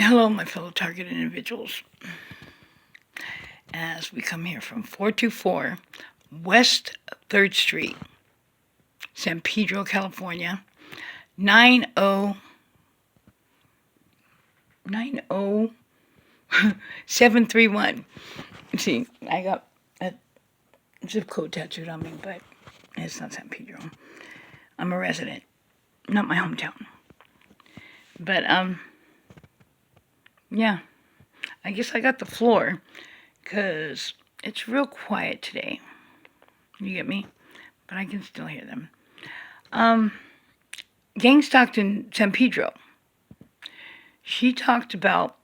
Hello, my fellow target individuals. As we come here from 424 West 3rd Street, San Pedro, California, 90731. See, I got a zip code tattooed on me, but it's not San Pedro. I'm a resident, not my hometown. But, yeah, I guess I got the floor because it's real quiet today. You get me? But I can still hear them. Gang stalked in San Pedro. She talked about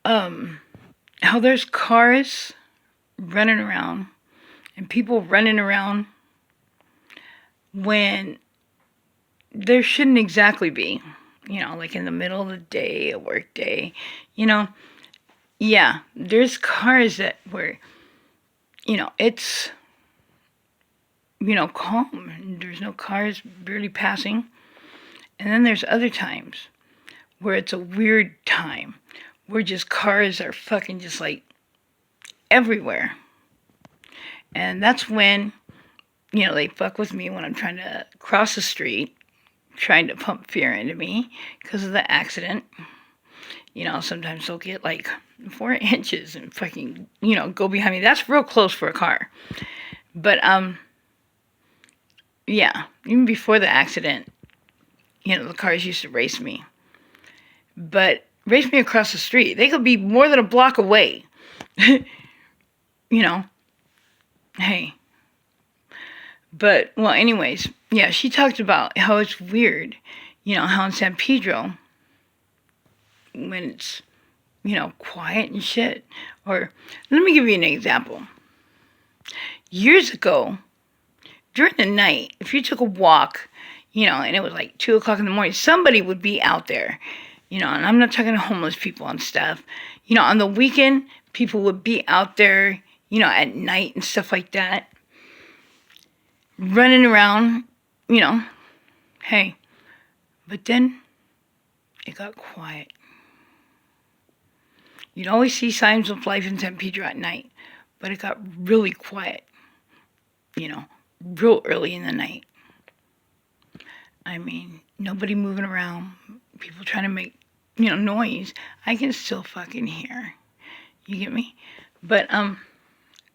how there's cars running around and people running around when there shouldn't exactly be. Like in the middle of the day, a work day, yeah, there's cars that where, it's, calm. There's no cars barely passing. And then there's other times where it's a weird time where just cars are fucking just like everywhere. And that's when, they fuck with me when I'm trying to cross the street, trying to pump fear into me because of the accident. Sometimes they'll get like 4 inches and fucking, go behind me. That's real close for a car. But, yeah, even before the accident, the cars used to race me. But race me across the street. They could be more than a block away. Hey. But, well, anyways, yeah, she talked about how it's weird, how in San Pedro, when it's, quiet and shit. Or, let me give you an example. Years ago, during the night, if you took a walk, and it was like 2 o'clock in the morning, somebody would be out there, and I'm not talking to homeless people and stuff. On the weekend, people would be out there, at night and stuff like that, running around, hey. But then, it got quiet. You'd always see signs of life in San Pedro at night, but it got really quiet, real early in the night. I mean, nobody moving around, people trying to make, noise. I can still fucking hear. You get me? But,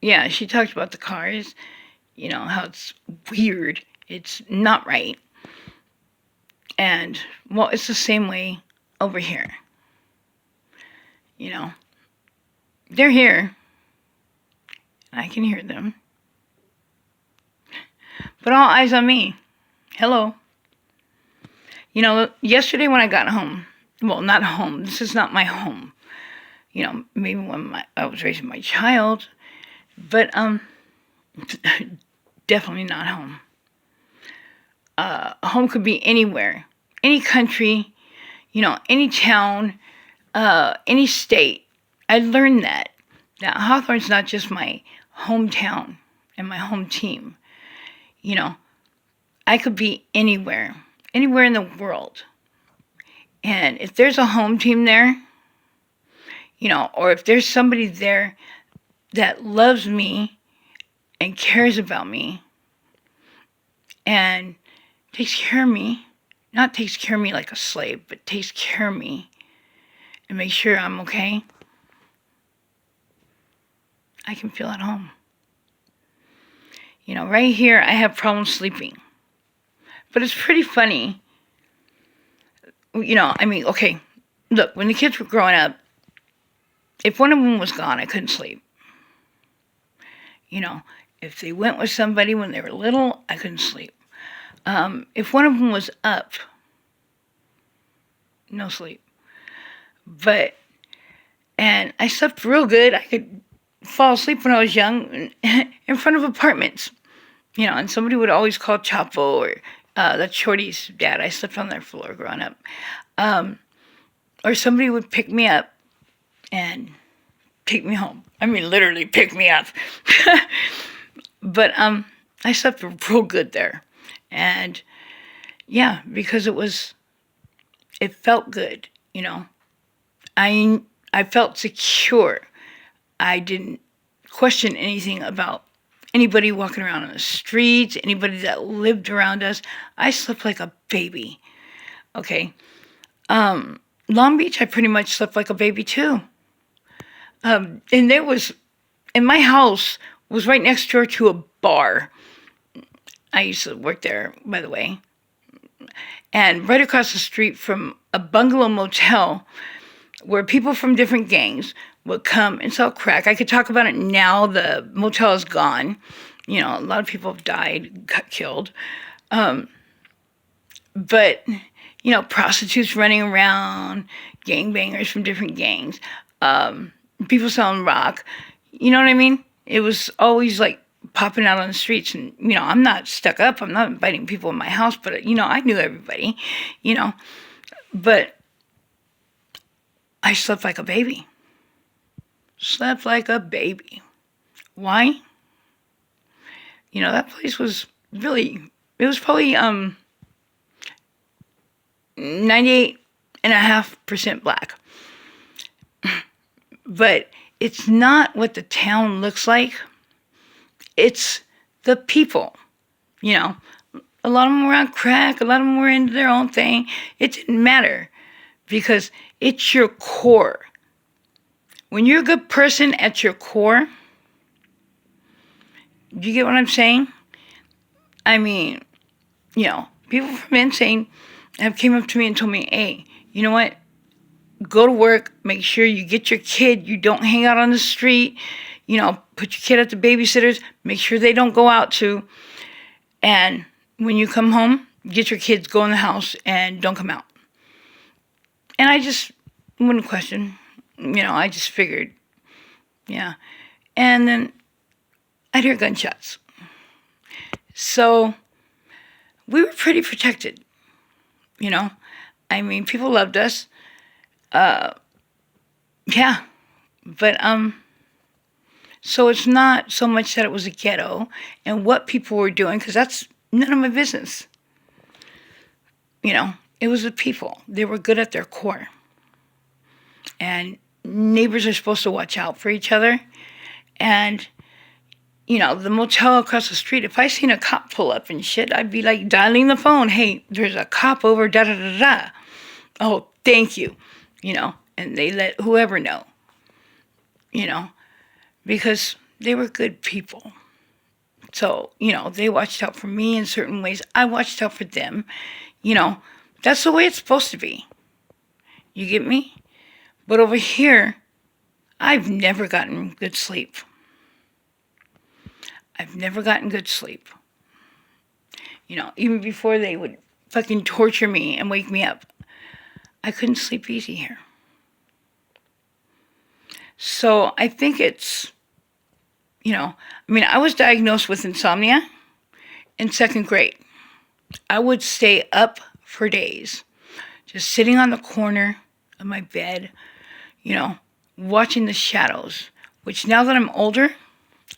yeah, she talked about the cars, how it's weird. It's not right. And, well, it's the same way over here. They're here. I can hear them. But all eyes on me. Hello. Yesterday when I got home, well, not home. This is not my home. Maybe when I was raising my child. But, definitely not home. Home could be anywhere. Any country, any town, any state. I learned that Hawthorne's not just my hometown and my home team. I could be anywhere in the world. And if there's a home team there, or if there's somebody there that loves me and cares about me and takes care of me, not takes care of me like a slave, but takes care of me and makes sure I'm okay, I can feel at home. Right here, I have problems sleeping. But it's pretty funny. Okay, look, when the kids were growing up, if one of them was gone, I couldn't sleep. If they went with somebody when they were little, I couldn't sleep. If one of them was up, no sleep. And I slept real good. I could fall asleep when I was young in front of apartments. And somebody would always call Chapo or that's Shorty's dad. I slept on their floor growing up. Or somebody would pick me up and take me home. I mean, literally pick me up. But I slept real good there. And yeah, because it felt good. You know, I felt secure. I didn't question anything about anybody walking around on the streets, anybody that lived around us. I slept like a baby. Okay. Long Beach, I pretty much slept like a baby too. And my house was right next door to a bar. I used to work there, by the way. And right across the street from a bungalow motel where people from different gangs would come and sell crack. I could talk about it now. The motel is gone. You know, a lot of people have died, got killed. But, you know, prostitutes running around, gangbangers from different gangs, people selling rock. You know what I mean? It was always like popping out on the streets. And, you know, I'm not stuck up. I'm not inviting people in my house. But, you know, I knew everybody, you know. But I slept like a baby. Slept like a baby. Why? You know, that place was really, it was probably 98.5% black. But it's not what the town looks like. It's the people. You know, a lot of them were on crack. A lot of them were into their own thing. It didn't matter because it's your core. When you're a good person at your core, do you get what I'm saying? I mean, you know, people from Insane have came up to me and told me, hey, you know what? Go to work, make sure you get your kid, you don't hang out on the street, you know, put your kid at the babysitter's, make sure they don't go out too. And when you come home, get your kids, go in the house, and don't come out. And I just wouldn't question. You know, I just figured, yeah. And then I'd hear gunshots. So we were pretty protected, you know. I mean, people loved us. Yeah. But, so it's not so much that it was a ghetto and what people were doing, because that's none of my business. You know, it was the people. They were good at their core. And neighbors are supposed to watch out for each other. And, you know, the motel across the street, if I seen a cop pull up and shit, I'd be like dialing the phone. Hey, there's a cop over, da-da-da-da. Oh, thank you. You know, and they let whoever know. You know, because they were good people. So, you know, they watched out for me in certain ways. I watched out for them. You know, that's the way it's supposed to be. You get me? But over here, I've never gotten good sleep. I've never gotten good sleep. You know, even before they would fucking torture me and wake me up, I couldn't sleep easy here. So I think it's, you know, I mean, I was diagnosed with insomnia in 2nd grade. I would stay up for days, just sitting on the corner of my bed, you know, watching the shadows, which now that I'm older,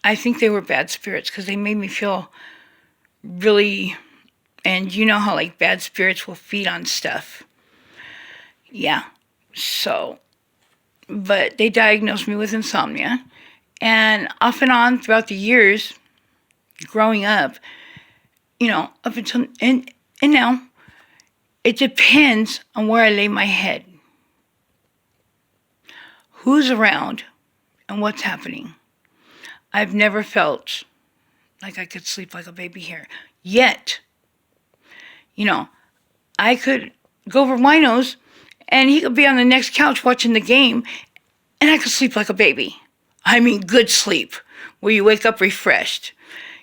I think they were bad spirits because they made me feel really, and you know how like bad spirits will feed on stuff. Yeah, so, but they diagnosed me with insomnia, and off and on throughout the years, growing up, you know, up until, and now, it depends on where I lay my head. Who's around and what's happening. I've never felt like I could sleep like a baby here. Yet, you know, I could go over Wino's and he could be on the next couch watching the game and I could sleep like a baby. I mean, good sleep, where you wake up refreshed.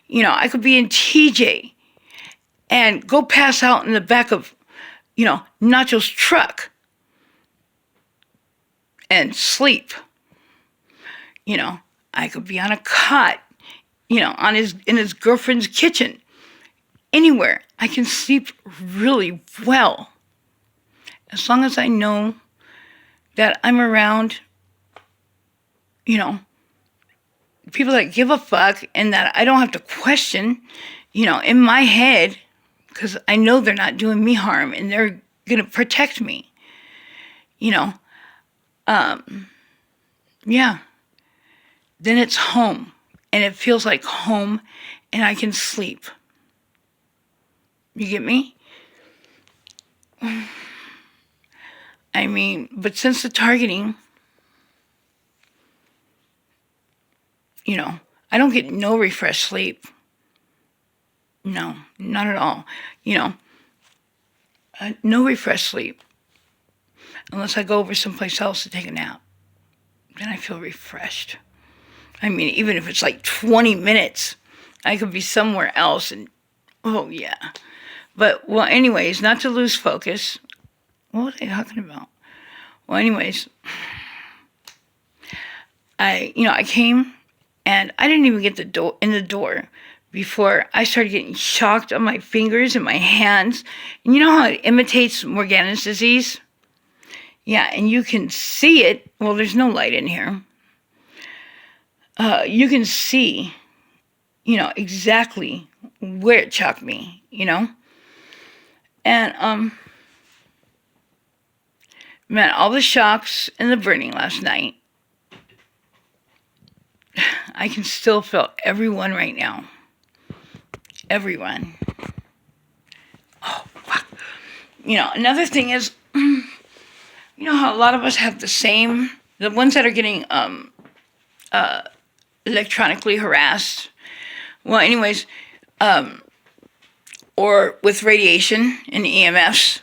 You know, I could be in TJ and go pass out in the back of, you know, Nacho's truck and sleep. You know, I could be on a cot, you know, in his girlfriend's kitchen. Anywhere. I can sleep really well. As long as I know that I'm around, you know, people that give a fuck and that I don't have to question, you know, in my head, because I know they're not doing me harm and they're going to protect me. you know, yeah, then it's home. And it feels like home, and I can sleep. You get me? I mean, but since the targeting, I don't get no refreshed sleep. No, not at all. No refreshed sleep. Unless I go over someplace else to take a nap. Then I feel refreshed. I mean, even if it's like 20 minutes, I could be somewhere else and, oh yeah. But, well, anyways, not to lose focus. What was I talking about? Well, anyways, I came and I didn't even get in the door before I started getting shocked on my fingers and my hands. And you know how it imitates Morgana's disease? Yeah, and you can see it. Well, there's no light in here. You can see, exactly where it shocked me, And, man, all the shocks and the burning last night, I can still feel everyone right now. Everyone. Oh, fuck. Another thing is, how a lot of us have the ones that are getting electronically harassed. Well, anyways, or with radiation and EMFs,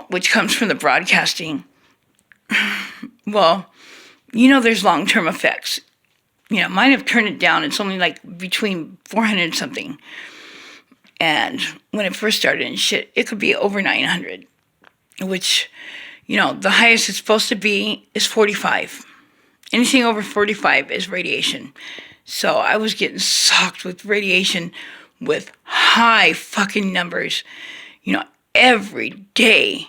which comes from the broadcasting. Well, there's long-term effects. Mine have turned it down. It's only like between 400 something. And when it first started and shit, it could be over 900, which, the highest it's supposed to be is 45. Anything over 45 is radiation. So I was getting socked with radiation with high fucking numbers, every day.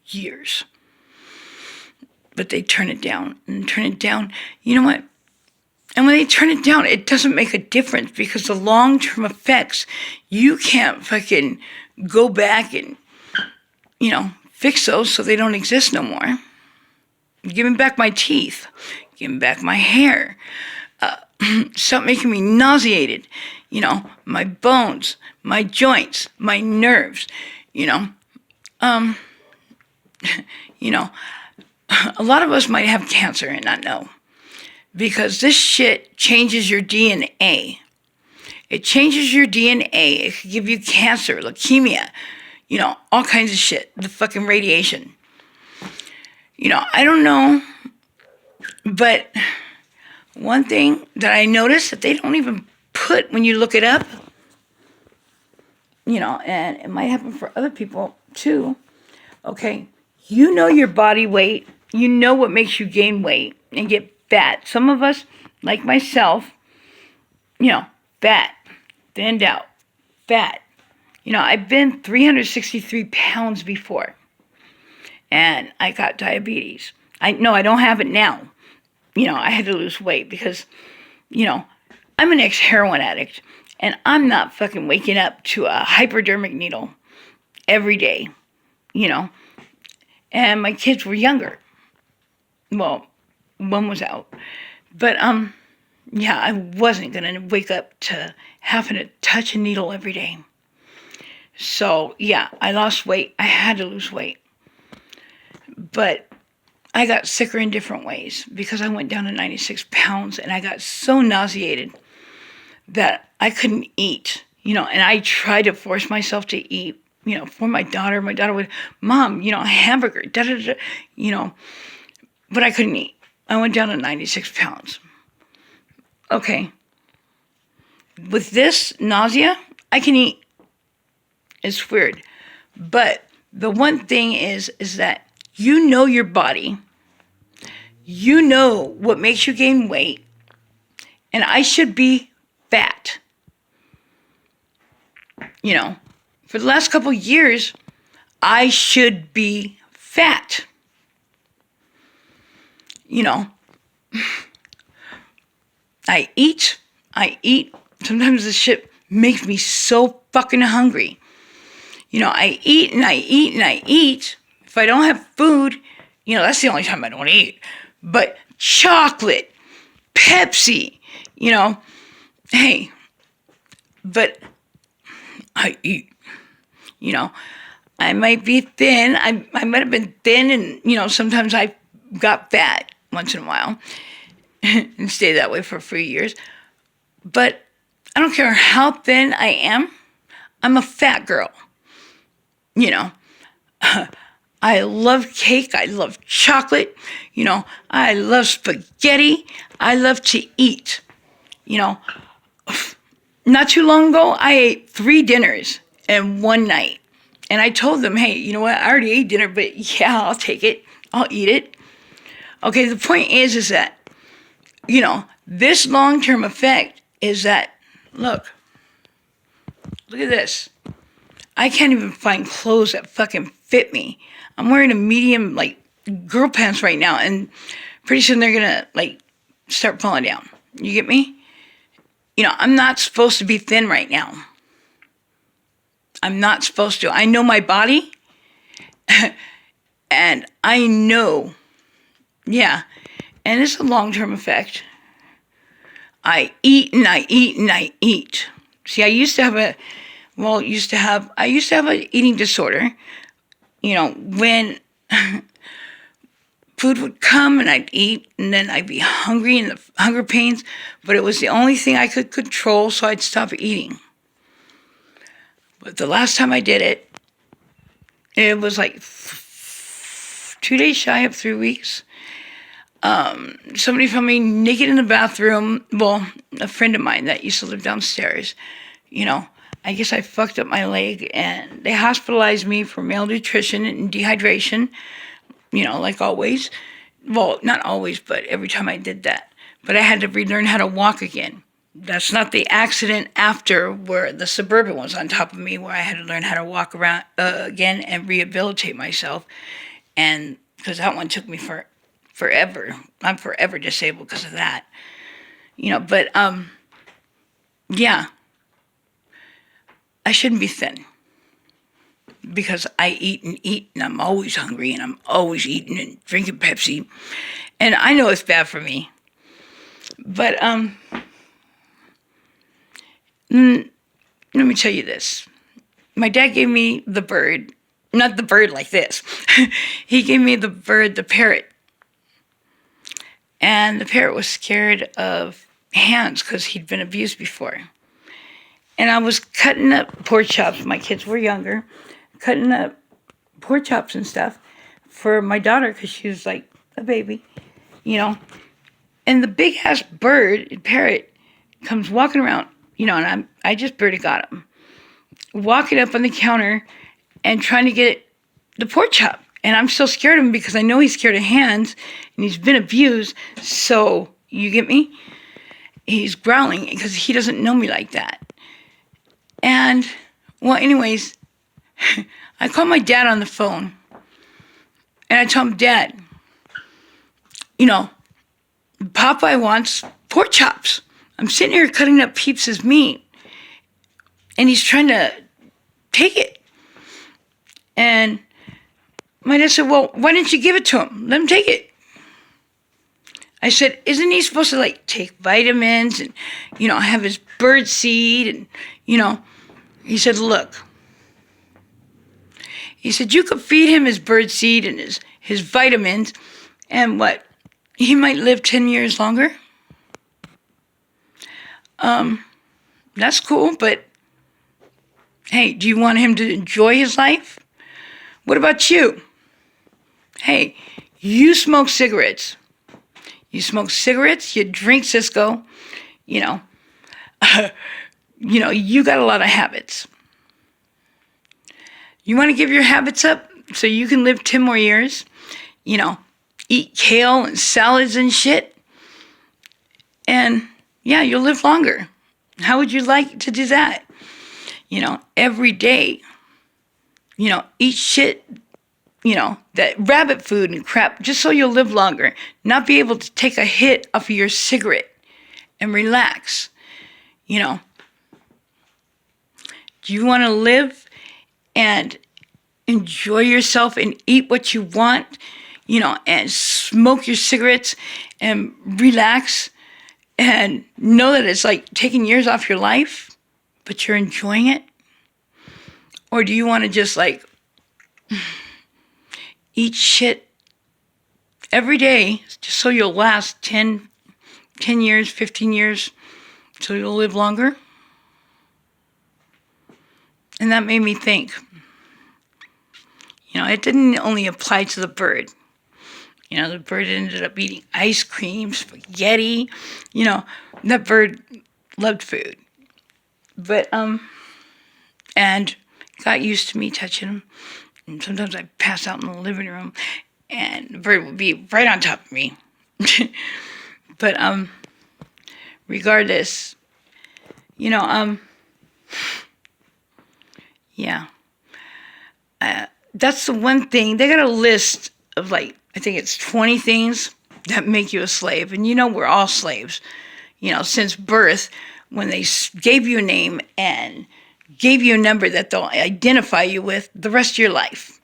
Years. But they turn it down and turn it down. You know what? And when they turn it down, it doesn't make a difference because the long-term effects, you can't fucking go back and, fix those so they don't exist no more. Give me back my teeth. Give me back my hair. Stop making me nauseated. My bones, my joints, my nerves, a lot of us might have cancer and not know. Because this shit changes your DNA. It changes your DNA. It could give you cancer, leukemia, all kinds of shit. The fucking radiation. I don't know. But one thing that I noticed that they don't even put when you look it up, and it might happen for other people too. Okay, your body weight. You know what makes you gain weight and get fat. Some of us, like myself, fat, thinned out, fat. I've been 363 pounds before. And I got diabetes. I don't have it now. I had to lose weight because, I'm an ex-heroin addict. And I'm not fucking waking up to a hypodermic needle every day, And my kids were younger. Well, one was out. But, I wasn't going to wake up to having to touch a needle every day. So, I lost weight. I had to lose weight. But I got sicker in different ways because I went down to 96 pounds and I got so nauseated that I couldn't eat, and I tried to force myself to eat, for my daughter. My daughter would, Mom, a hamburger, but I couldn't eat. I went down to 96 pounds. Okay. With this nausea, I can eat. It's weird. But the one thing is that your body. You know what makes you gain weight. And I should be fat. For the last couple years, I should be fat. I eat. Sometimes this shit makes me so fucking hungry. I eat and I eat and I eat. If I don't have food, that's the only time I don't eat. But chocolate, Pepsi, hey, but I eat, I might be thin. I might have been thin and, sometimes I got fat once in a while and stayed that way for a few years. But I don't care how thin I am. I'm a fat girl. I love cake. I love chocolate. I love spaghetti. I love to eat. Not too long ago, I ate 3 dinners in one night. And I told them, hey, you know what? I already ate dinner, but yeah, I'll take it. I'll eat it. Okay, the point is that, this long-term effect is that, look at this. I can't even find clothes that fucking fit me. I'm wearing a medium, girl pants right now, and pretty soon they're gonna, start falling down. You get me? I'm not supposed to be thin right now. I'm not supposed to. I know my body, and I know, yeah, and it's a long-term effect. I eat and I eat and I eat. See, I used to have an eating disorder. When food would come and I'd eat, and then I'd be hungry and the hunger pains, but it was the only thing I could control, so I'd stop eating. But the last time I did it, it was 2 days shy of 3 weeks. Somebody found me naked in the bathroom. Well, a friend of mine that used to live downstairs. I guess I fucked up my leg, and they hospitalized me for malnutrition and dehydration, like always. Well, not always, but every time I did that. But I had to relearn how to walk again. That's not the accident after where the Suburban was on top of me, where I had to learn how to walk around again and rehabilitate myself. And because that one took me forever. I'm forever disabled because of that. But, yeah. I shouldn't be thin. Because I eat and I'm always hungry and I'm always eating and drinking Pepsi. And I know it's bad for me. But, let me tell you this. My dad gave me the bird. Not the bird like this. He gave me the bird, the parrot. And the parrot was scared of hands because he'd been abused before. And I was cutting up pork chops. My kids were younger. Cutting up pork chops and stuff for my daughter because she was like a baby, And the big ass bird, parrot, comes walking around, and I just barely got him. Walking up on the counter and trying to get the pork chop. And I'm still scared of him because I know he's scared of hands and he's been abused. So, you get me? He's growling because he doesn't know me like that. And, well, anyways, I called my dad on the phone. And I told him, Dad, Popeye wants pork chops. I'm sitting here cutting up Peeps' meat. And he's trying to take it. And my dad said, well, why didn't you give it to him? Let him take it. I said, isn't he supposed to, take vitamins and, have his bird seed and, He said, look. He said, you could feed him his bird seed and his vitamins, and what? He might live 10 years longer. That's cool, but hey, do you want him to enjoy his life? What about you? Hey, you smoke cigarettes. You smoke cigarettes, you drink Cisco, you got a lot of habits. You want to give your habits up so you can live 10 more years? Eat kale and salads and shit. And yeah, you'll live longer. How would you like to do that? Every day, eat shit, that rabbit food and crap, just so you'll live longer. Not be able to take a hit off of your cigarette and relax. Do you want to live and enjoy yourself and eat what you want, and smoke your cigarettes and relax and know that it's like taking years off your life, but you're enjoying it? Or do you want to just like eat shit every day just so you'll last 10 years, 15 years, so you'll live longer? And that made me think, it didn't only apply to the bird. The bird ended up eating ice cream, spaghetti. That bird loved food. But, and got used to me touching him. And sometimes I'd pass out in the living room and the bird would be right on top of me. But, regardless, yeah. That's the one thing. They got a list of I think it's 20 things that make you a slave. And we're all slaves, since birth, when they gave you a name and gave you a number that they'll identify you with the rest of your life.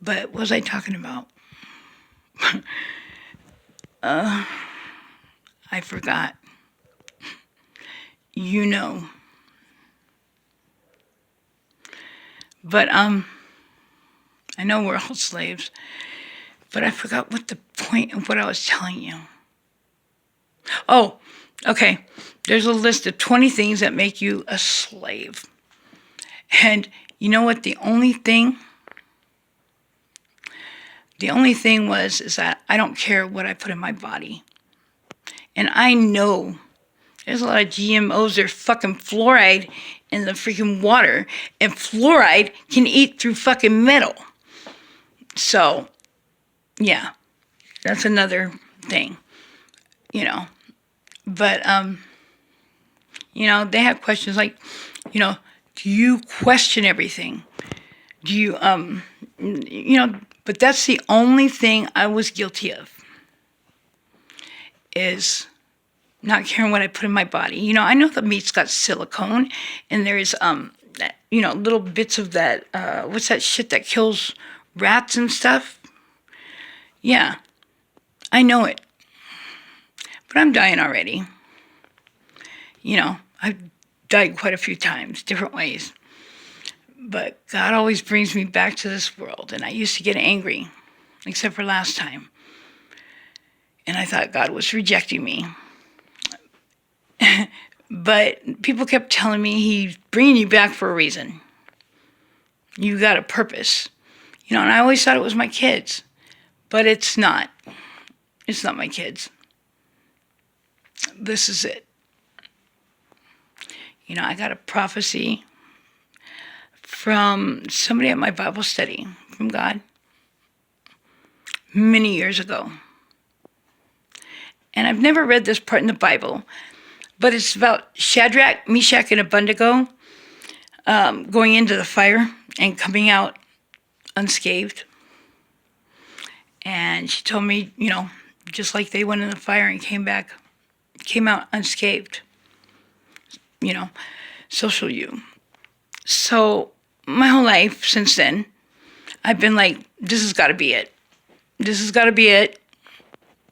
But what was I talking about? I forgot. But, I know we're all slaves, but I forgot what the point of what I was telling you. Oh, okay. There's a list of 20 things that make you a slave. And you know what? The only thing is that I don't care what I put in my body. And I know there's a lot of GMOs. There's fucking fluoride in the freaking water. And fluoride can eat through fucking metal. So, yeah, that's another thing, But, they have questions like, do you question everything? Do you, but that's the only thing I was guilty of, is not caring what I put in my body. I know the meat's got silicone, and there's, little bits of that, what's that shit that kills rats and stuff? Yeah, I know it. But I'm dying already. I've died quite a few times, different ways. But God always brings me back to this world, and I used to get angry, except for last time. And I thought God was rejecting me. But people kept telling me He's bringing you back for a reason. You got a purpose. And I always thought it was my kids. But it's not. It's not my kids. This is it. I got a prophecy from somebody at my Bible study, from God, many years ago. And I've never read this part in the Bible, but it's about Shadrach, Meshach, and Abednego going into the fire and coming out unscathed. And she told me, just like they went in the fire and came out unscathed. So shall you. So my whole life since then, I've been like, this has got to be it. This has got to be it.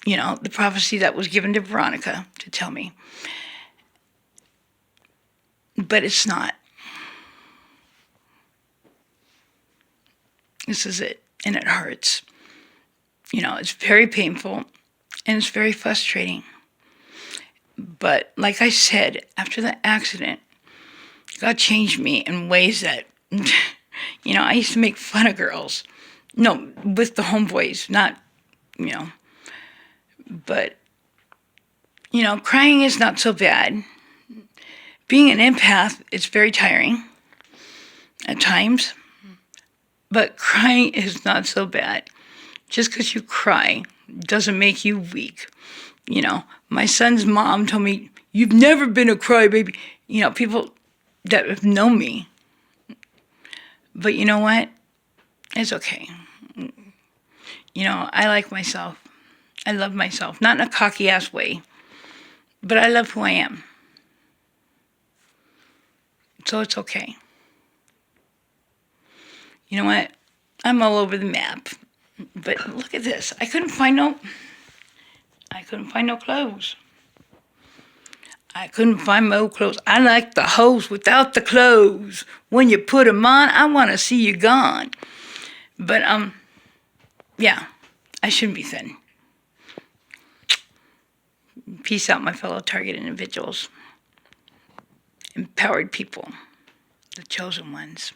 The prophecy that was given to Veronica to tell me. But it's not. This is it. And it hurts. It's very painful and it's very frustrating. But like I said, after the accident, God changed me in ways that, I used to make fun of girls. No, with the homeboys, not, But, crying is not so bad. Being an empath, it's very tiring at times. But crying is not so bad. Just because you cry doesn't make you weak. My son's mom told me, you've never been a crybaby. People that have known me. But you know what? It's okay. I like myself. I love myself. Not in a cocky-ass way. But I love who I am. So it's okay. You know what? I'm all over the map. But look at this. I couldn't find no clothes. I couldn't find no clothes. I like the hoes without the clothes. When you put 'em on, I want to see you gone. But, yeah, I shouldn't be thin. Peace out, my fellow target individuals. Empowered people, the chosen ones.